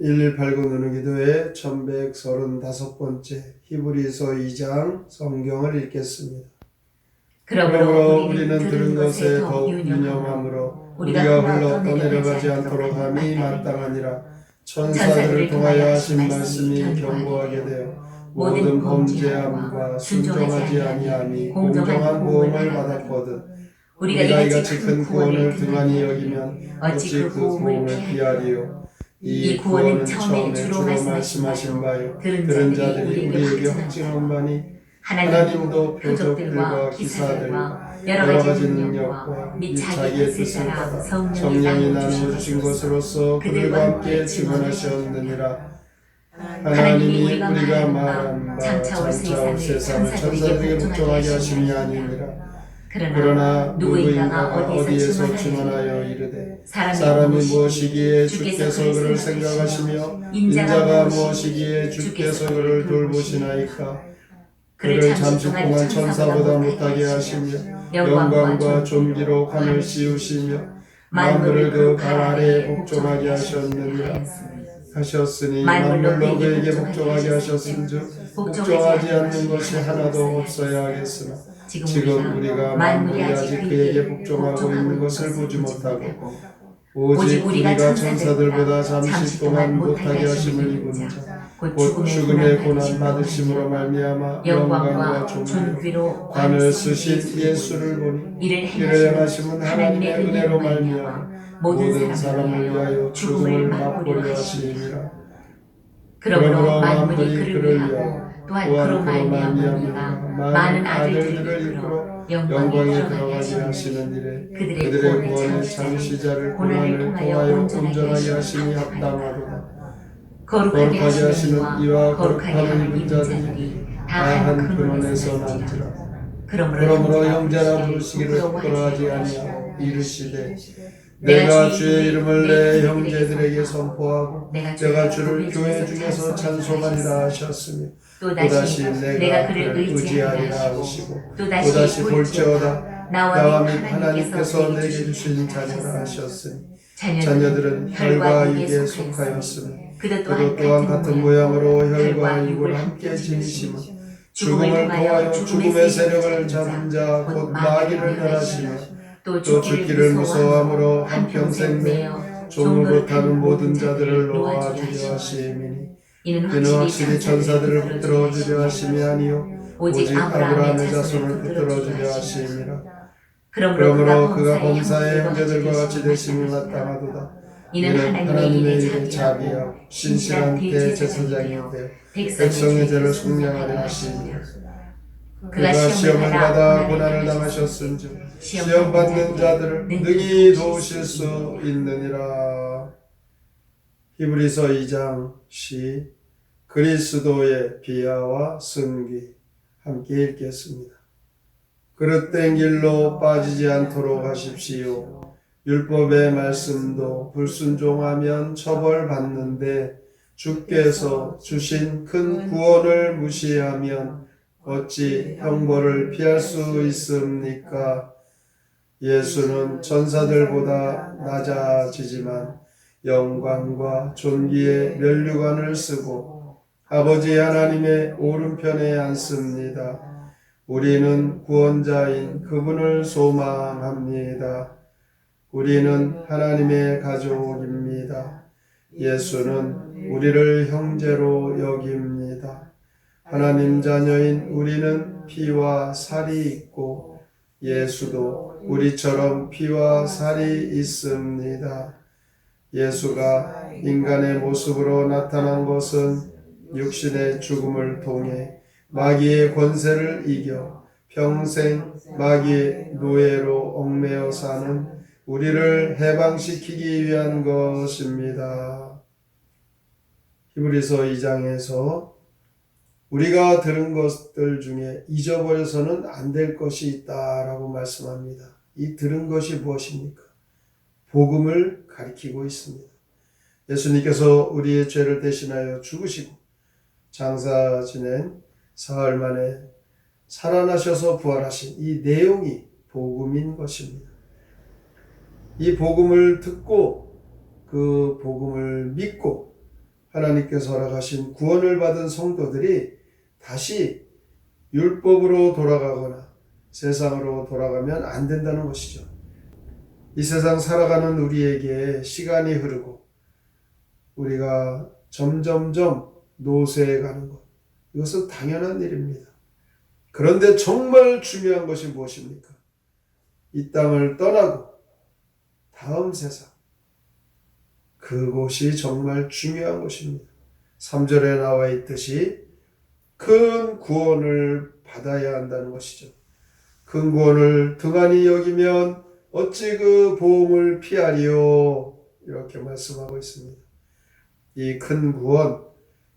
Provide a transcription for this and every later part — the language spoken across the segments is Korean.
118 누누 기도회 1135번째 히브리서 2장 성경을 읽겠습니다. 그러므로 우리는 들은 것에 더욱 유념함으로 우리가 흘러 떠내려가지 않도록 함이 마땅하니라. 천사들을 통하여 하신 말씀이 경고하게 되어 모든 범죄함과 순종하지 아니함이 공정한 보험을 받았거든 우리가 이같이 큰 구원을 등한히 여기면 어찌 그 보험을 피하리요. 이 구원은 처음에 주로 말씀하신 바요 들은 자들이 우리에게 확증한 바니 하나님도 표적들과 기사들과 여러 가지 능력과 및 자기의 뜻을 받아 성령이 나누어 주신 것으로서 그들과 함께 증언하셨느니라. 하나님이 우리가 말한 바 장차 올 세상을 천사들에게 복종하게 하심이 아니니라. 그러나 누구인가가 어디에서 증언하여 이르되 사람이 무엇이기에 주께서 그를 생각하시며 인자가 무엇이기에 주께서 그를 돌보시나이까. 그를 잠시 동안 천사보다 못하게 하시며 영광과 존귀로 관을 씌우시며 만물을 그 발 아래에 복종하게 하셨으니 만물로 그에게 복종하게 하셨은즉 복종하지 않는 것이 하나도 없어야 하겠으나 지금 우리가 만물이 아직 그에게 복종하고 있는 것을 보지 못하고 오직 우리가 천사들보다 잠시 동안 못하게 하심을 입은 자 곧 죽음의 고난 받으심으로 말미암아 영광과 존귀로 관을 쓰신 예수를 보니 이를 행하심은 하나님의 은혜로 말미암아 모든 사람을 위하여 죽음을 맛보려 하심이니라. 그러므로 만물이 그를 위하여 또한 그로 말미암아 많은 아들들을 이끌어 영광에 들어가게 하시는 일에 그들의 구원의 창시자를 고난을 통하여 온전하게 하심이 합당하도다. 거룩하게 하시는 이와 거룩함을 입은 자들이 다 한 근원에서 난지라. 그러므로 형제라 부르시기를 부끄러워하지 아니하고 이르시되 내가 주의 이름을 내 형제들에게 선포하고 내가 주를 교회 중에서 찬송하리라 하셨으며 또다시 내가 그를 의지하리라 하시고 또다시 볼지어다 나와 및 하나님께서 내게 주신 자녀라 하셨으니 자녀들은 혈과 육에 속하였으며 그도 또한 같은 모양으로 혈과 육을 함께 지니시며 죽음을 통하여 죽음의 세력을 잡은 자 곧 마귀를 멸하시며 또 죽기를 무서워함으로 한평생 매어 종으로 타는 모든 자들을 놓아주려 하심이니 이는 확실히 천사들을 붙들어 주려 하심이 아니요 오직 아브라함의 자손을 붙들어 주려 하심이라. 그러므로 그가 범사의 형제들과 같이 되심이 마땅하도다. 이는 하나님의 일에 자비하고 신실한 대제사장이 되어 백성의 죄를 속량하려 하심이라. 그가 시험을 받아 고난을 당하셨은즉 시험 받는 자들을 능히 도우실 수 있느니라. 히브리서 2장 시 그리스도의 비하와 승기 함께 읽겠습니다. 그릇된 길로 빠지지 않도록 하십시오. 율법의 말씀도 불순종하면 처벌받는데 주께서 주신 큰 구원을 무시하면 어찌 형벌을 피할 수 있습니까? 예수는 천사들보다 낮아지지만 영광과 존귀의 면류관을 쓰고 아버지 하나님의 오른편에 앉습니다. 우리는 구원자인 그분을 소망합니다. 우리는 하나님의 가족입니다. 예수는 우리를 형제로 여깁니다. 하나님 자녀인 우리는 피와 살이 있고 예수도 우리처럼 피와 살이 있습니다. 예수가 인간의 모습으로 나타난 것은 육신의 죽음을 통해 마귀의 권세를 이겨 평생 마귀의 노예로 얽매여 사는 우리를 해방시키기 위한 것입니다. 히브리서 2장에서 우리가 들은 것들 중에 잊어버려서는 안 될 것이 있다라고 말씀합니다. 이 들은 것이 무엇입니까? 복음을 가리키고 있습니다. 예수님께서 우리의 죄를 대신하여 죽으시고 장사 지낸 사흘 만에 살아나셔서 부활하신 이 내용이 복음인 것입니다. 이 복음을 듣고 그 복음을 믿고 하나님께서 허락하신 구원을 받은 성도들이 다시 율법으로 돌아가거나 세상으로 돌아가면 안 된다는 것이죠. 이 세상 살아가는 우리에게 시간이 흐르고 우리가 점점점 노쇠해 가는 것, 이것은 당연한 일입니다. 그런데 정말 중요한 것이 무엇입니까? 이 땅을 떠나고 다음 세상, 그곳이 정말 중요한 것입니다. 3절에 나와 있듯이 큰 구원을 받아야 한다는 것이죠. 큰 구원을 등한히 여기면 어찌 그 보응을 피하리요? 이렇게 말씀하고 있습니다. 이 큰 구원,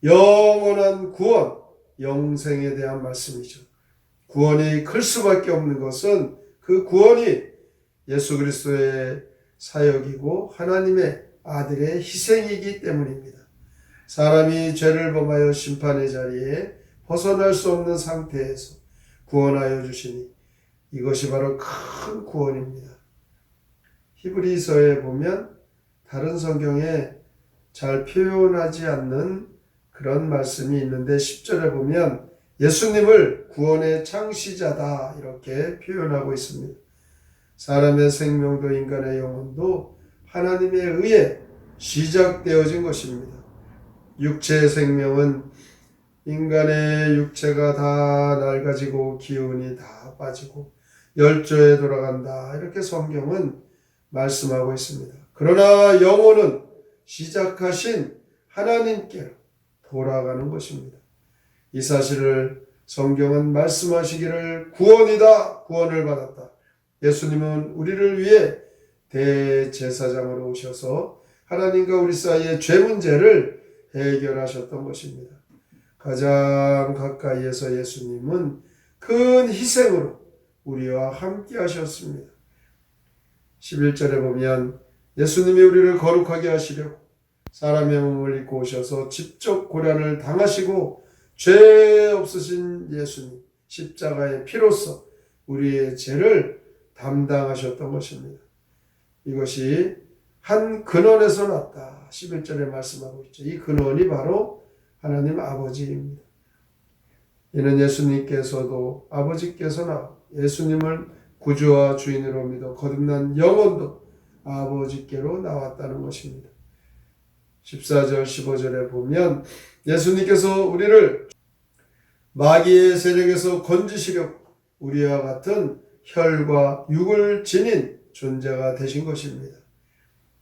영원한 구원, 영생에 대한 말씀이죠. 구원이 클 수밖에 없는 것은 그 구원이 예수 그리스도의 사역이고 하나님의 아들의 희생이기 때문입니다. 사람이 죄를 범하여 심판의 자리에 벗어날 수 없는 상태에서 구원하여 주시니 이것이 바로 큰 구원입니다. 히브리서에 보면 다른 성경에 잘 표현하지 않는 그런 말씀이 있는데 10절에 보면 예수님을 구원의 창시자다 이렇게 표현하고 있습니다. 사람의 생명도 인간의 영혼도 하나님에 의해 시작되어진 것입니다. 육체의 생명은 인간의 육체가 다 낡아지고 기운이 다 빠지고 열조에 돌아간다 이렇게 성경은 말씀하고 있습니다. 그러나 영혼은 시작하신 하나님께로 돌아가는 것입니다. 이 사실을 성경은 말씀하시기를 구원이다, 구원을 받았다. 예수님은 우리를 위해 대제사장으로 오셔서 하나님과 우리 사이의 죄 문제를 해결하셨던 것입니다. 가장 가까이에서 예수님은 큰 희생으로 우리와 함께 하셨습니다. 11절에 보면 예수님이 우리를 거룩하게 하시려고 사람의 몸을 입고 오셔서 직접 고난을 당하시고 죄 없으신 예수님 십자가의 피로써 우리의 죄를 담당하셨던 것입니다. 이것이 한 근원에서 났다. 11절에 말씀하고 있죠. 이 근원이 바로 하나님 아버지입니다. 이는 예수님께서도 아버지께서 나와 예수님을 구주와 주인으로 믿어 거듭난 영혼도 아버지께로 나왔다는 것입니다. 14절 15절에 보면 예수님께서 우리를 마귀의 세력에서 건지시려고 우리와 같은 혈과 육을 지닌 존재가 되신 것입니다.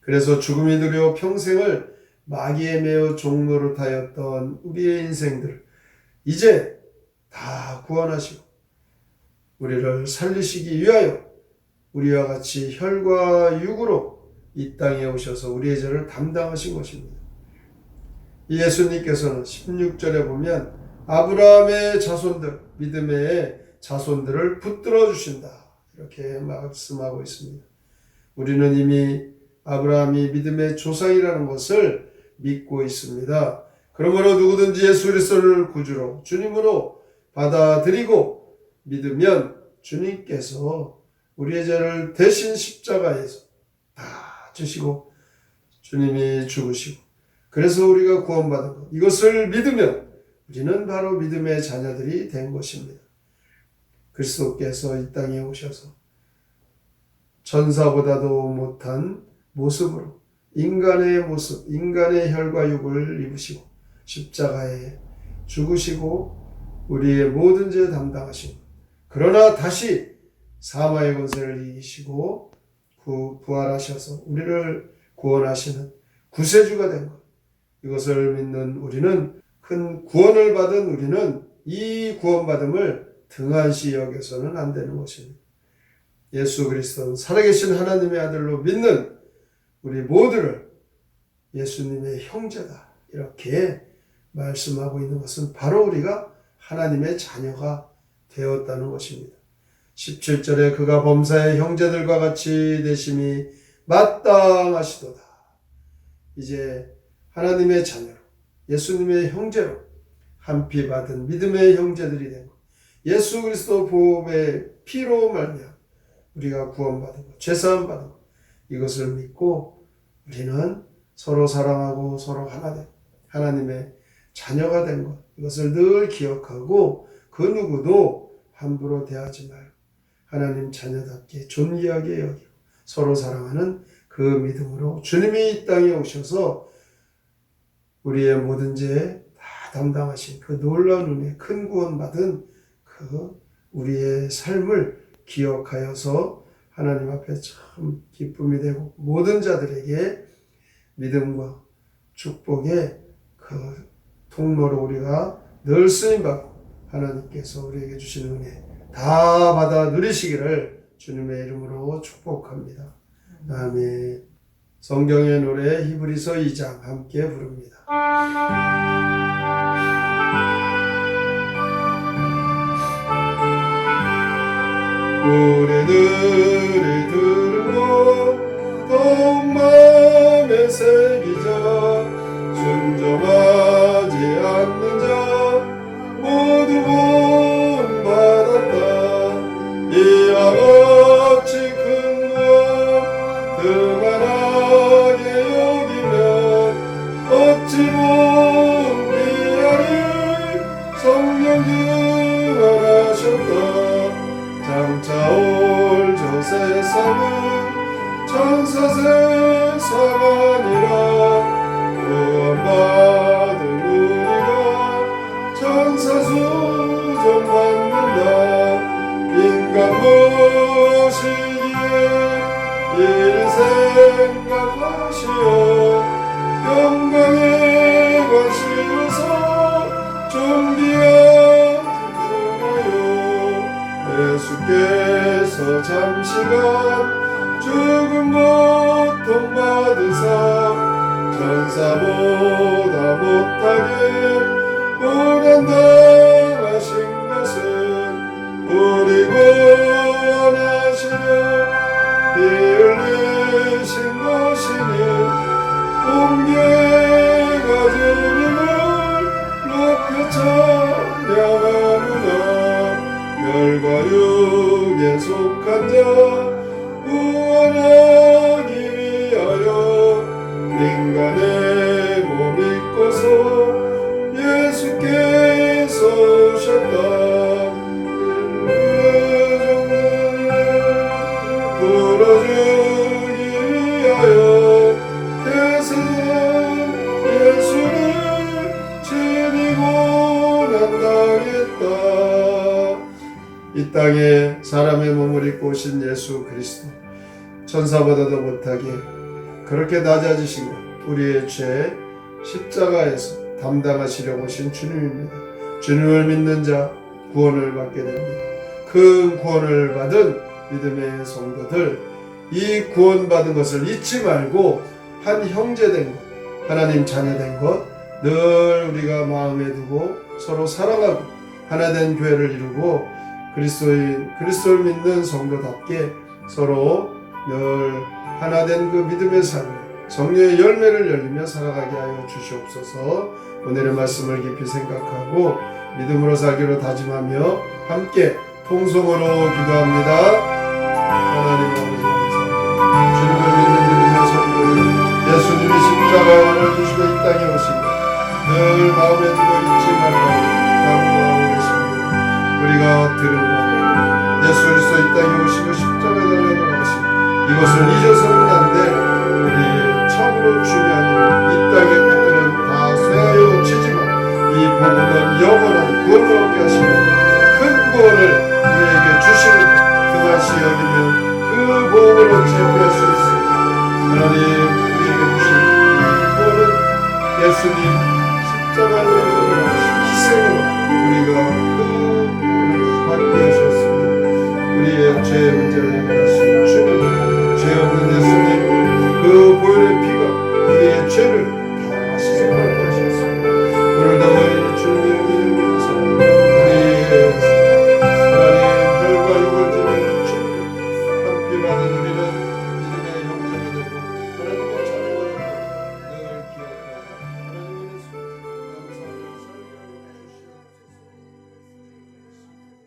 그래서 죽음이 두려워 평생을 마귀에 매어 종노릇하였던 우리의 인생들 이제 다 구원하시고 우리를 살리시기 위하여 우리와 같이 혈과 육으로 이 땅에 오셔서 우리의 죄를 담당하신 것입니다. 예수님께서는 16절에 보면 아브라함의 자손들, 믿음의 자손들을 붙들어 주신다. 이렇게 말씀하고 있습니다. 우리는 이미 아브라함이 믿음의 조상이라는 것을 믿고 있습니다. 그러므로 누구든지 예수 그리스도를 구주로 주님으로 받아들이고 믿으면 주님께서 우리의 죄를 대신 십자가에서 다 지시고 주님이 죽으시고 그래서 우리가 구원받은 것 이것을 믿으면 우리는 바로 믿음의 자녀들이 된 것입니다. 그리스도께서 이 땅에 오셔서 천사보다도 못한 모습으로 인간의 모습, 인간의 혈과 육을 입으시고 십자가에 죽으시고 우리의 모든 죄 담당하시고 그러나 다시 사마의 권세를 이기시고 부활하셔서 우리를 구원하시는 구세주가 된 것. 이것을 믿는 우리는 큰 구원을 받은 우리는 이 구원받음을 등한시 여겨서는 안 되는 것입니다. 예수 그리스도는 살아계신 하나님의 아들로 믿는 우리 모두를 예수님의 형제다. 이렇게 말씀하고 있는 것은 바로 우리가 하나님의 자녀가 되었다는 것입니다. 17절에 그가 범사의 형제들과 같이 되심이 마땅하시도다. 이제 하나님의 자녀로 예수님의 형제로 한피 받은 믿음의 형제들이 된 것. 예수 그리스도 보험의 피로 말미암아 우리가 구원받은 것, 죄사함 받은 것. 이것을 믿고 우리는 서로 사랑하고 서로 하나 되고 하나님의 자녀가 된 것, 이것을 늘 기억하고 그 누구도 함부로 대하지 말고 하나님 자녀답게 존귀하게 여기고 서로 사랑하는 그 믿음으로 주님이 이 땅에 오셔서 우리의 모든 죄 다 담당하신 그 놀라운 은혜, 큰 구원받은 그 우리의 삶을 기억하여서 하나님 앞에 참 기쁨이 되고 모든 자들에게 믿음과 축복의 그 통로로 우리가 늘 쓰임받고 하나님께서 우리에게 주시는 은혜 다 받아 누리시기를 주님의 이름으로 축복합니다. 아멘. 성경의 노래 히브리서 2장 함께 부릅니다. 우리들이 들고 더욱 마음에 새기자 순종하지 않는 자 모두 본받았다. 이와 같이 큰 구원 등한하게 여기면 어찌 본기하리. 성령 등한하셨다. 장차 올 저 세상은 천사 세상 아니라 구원받은 우리가 천사 수종 받는다. 인간 보시기에 이를 생각하시어 영광에 관심어서 존귀하시나요. 예수께서 잠시간 죽음 고통 받으사 천사보다 못하게 고난당하신 것은 우리 구원하시려 피 흘리신 것이니 공개가 주님을 높여 찬양하노라. 별과 육에 속한 자 구원하기 위하여 인간의 몸 입고서 예수께서 오셨다. 풀어주기 위하여 대세는 예수를 진이 고난당했다. 이 땅에 사람의 몸을 입고 오신 예수 그리스도, 천사보다도 못하게 그렇게 낮아지신 것, 우리의 죄 십자가에서 담당하시려고 오신 주님입니다. 주님을 믿는 자 구원을 받게 됩니다. 그 구원을 받은 믿음의 성도들, 이 구원받은 것을 잊지 말고 한 형제 된 것, 하나님 자녀 된 것 늘 우리가 마음에 두고 서로 사랑하고 하나 된 교회를 이루고 그리스도를 믿는 성도답게 서로 늘 하나 된 그 믿음의 삶, 성령의 열매를 열리며 살아가게 하여 주시옵소서. 오늘의 말씀을 깊이 생각하고 믿음으로 살기로 다짐하며 함께 통성으로 기도합니다. 하나님 아버지 감사합니다. 주님을 믿는 믿음의 성도들, 예수님이 십자가를 주시고 이 땅에 오신 것 늘 마음에 두고 잊지 말라고 강구하고 계십니다. 우리가 들은 것, 예수 그리스도 이 땅에 오시고 십자가에 달려 돌아가신 이것을 잊어서는 안 돼. 우리 참으로 중요한 일, 이 땅의 것들은 다 쇠하여 치지만 이 복음은 영원한 구원을 얻게 하시고 큰 구원을 우리에게 주시는 그것이 여기면 그 복음을 얻지 못할 수 있습니다. 하나님, 우리에게 주신 이 구원은 예수님 십자가에 돌아가신 희생으로 우리가 그 받게 하셨습니다. 우리의 죄의 문제를 해결하신 주님, 죄 없는 예수님, 그 보혈의 피가 우리의 죄를